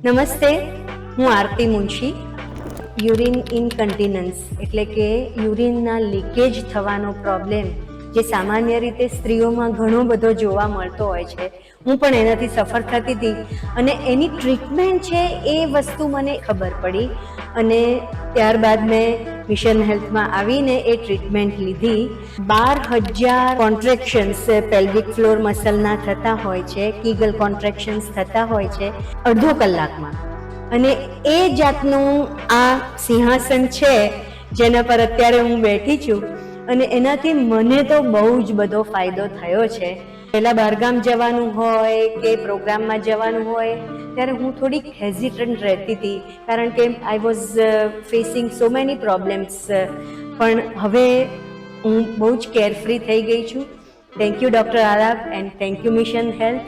નમસ્તે, હું આરતી મુનશી. યુરિન ઇનકન્ટિનન્સ એટલે કે યુરિનના લીકેજ થવાનો પ્રોબ્લેમ જે સામાન્ય રીતે સ્ત્રીઓમાં ઘણો બધો જોવા મળતો હોય છે, હું પણ એનાથી સફર થતી હતી અને એની ટ્રીટમેન્ટ છે એ વસ્તુ મને ખબર પડી અને ત્યારબાદ મેં મિશન હેલ્થમાં આવીને એ ટ્રીટમેન્ટ લીધી. 12,000 કોન્ટ્રેક્શન્સ પેલ્વિક ફ્લોર મસલના થતા હોય છે, કીગલ કોન્ટ્રેક્શન્સ થતા હોય છે અડધો કલાકમાં. અને એ જાતનું આ સિંહાસન છે જેના પર અત્યારે હું બેઠી છું અને એનાથી મને તો બહુ જ બધો ફાયદો થયો છે. પહેલાં બહારગામ જવાનું હોય કે પ્રોગ્રામમાં જવાનું હોય ત્યારે હું થોડીક હેઝિટન્ટ રહેતી હતી, કારણ કે I was facing so many problems. પણ હવે હું બહુ જ કેરફ્રી થઈ ગઈ છું. Thank you doctor Arab and thank you mission health.